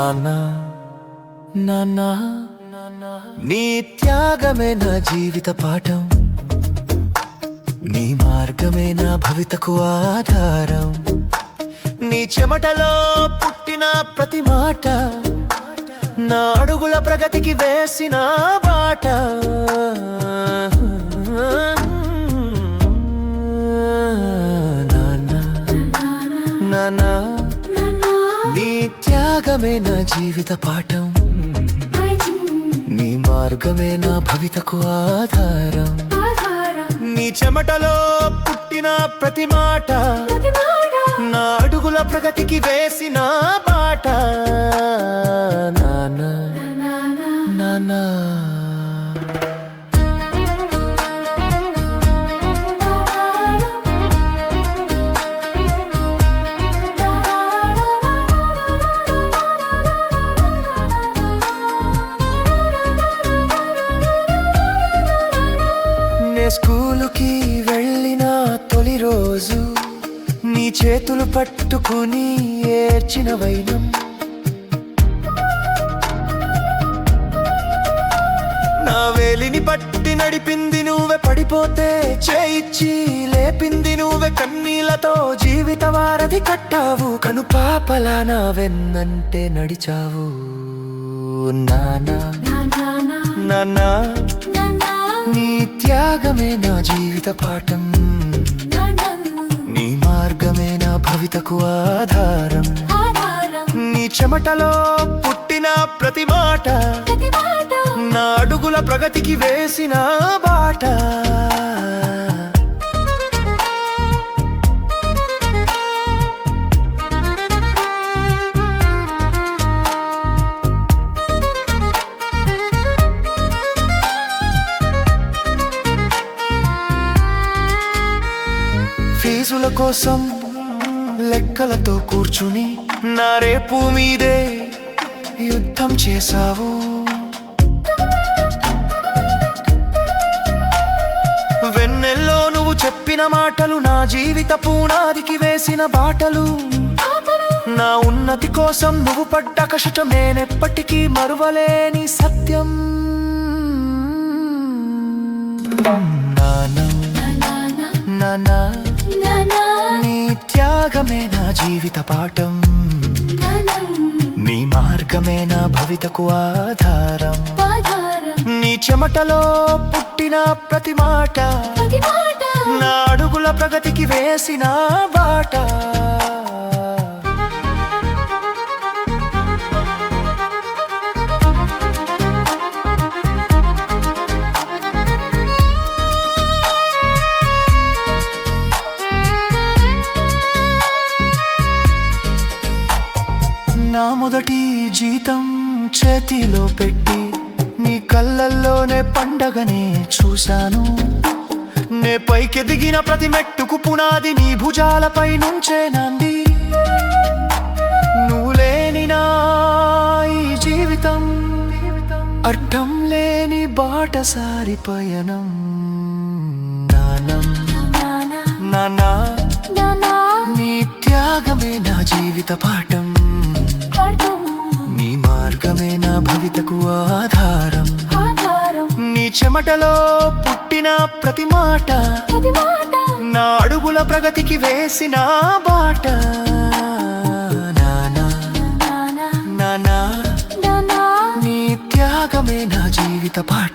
నానా నానా నీ త్యాగమే నా జీవిత పాఠం, నీ మార్గమే నా భవితకు ఆధారం. నీ చెమటలో పుట్టిన ప్రతి మాట నా అడుగుల ప్రగతికి వేసిన బాట. నానా నానా నీ త్యాగమే నా జీవిత పాఠం, నీ మార్గమే నా భవితకు ఆధారం. నీ చెమటలో పుట్టిన ప్రతి మాట నా అడుగుల ప్రగతికి వేసిన బాట. నానా నానా స్కూలుకి వెళ్ళిన తొలి రోజు నీ చేతులు పట్టుకుని ఏడ్చిన వైనం, నా వేలిని పట్టి నడిపింది నువ్వే, పడిపోతే చేయిచ్చి లేపింది నువ్వే, కన్నీళ్లతో జీవిత వారధి కట్టావు, కను పాపలా నా వెన్నంటే నడిచావు. నానా నానా నీ త్యాగమే నా జీవిత పాఠం, నీ మార్గమే నా భవితకు ఆధారం. నీ చెమటలో పుట్టిన ప్రతి మాట నా అడుగుల ప్రగతికి వేసిన బాట. ఫీజుల కోసం లెక్కలతో కూర్చుని నా రేపు మీదే యుద్ధం చేశావు, వెన్నెల్లో నువ్వు చెప్పిన మాటలు నా జీవిత పునాదికి వేసిన బాటలు. నా ఉన్నతి కోసం నువ్వు పడ్డ కష్టం నేనెప్పటికీ మరువలేని సత్యం. నానా నానా నీ త్యాగమే నా జీవిత పాఠం, నీ మార్గమే నా భవితకు ఆధారం. నీ చెమటలో పుట్టిన ప్రతి మాట నా అడుగుల ప్రగతికి వేసిన బాట. నా మొదటి జీతం చేతిలో పెట్టి నీ కళ్ళల్లోనే పండగనే చూశాను, నే పైకెదిగిన ప్రతి మెట్టుకు పునాది నీ భుజాలపై నుంచే నాంది. నువ్వు లేని నా ఈ జీవితం అర్థం లేని బాటసారి పయనం. నానా నీ త్యాగమే నా జీవిత పాఠం, నీ మార్గమే నా భవితకు ఆధారం. నీ చెమటలో పుట్టిన ప్రతి మాట నా అడుగుల ప్రగతికి వేసిన బాట. నానా నానా నీ త్యాగమే నా జీవిత పాఠం.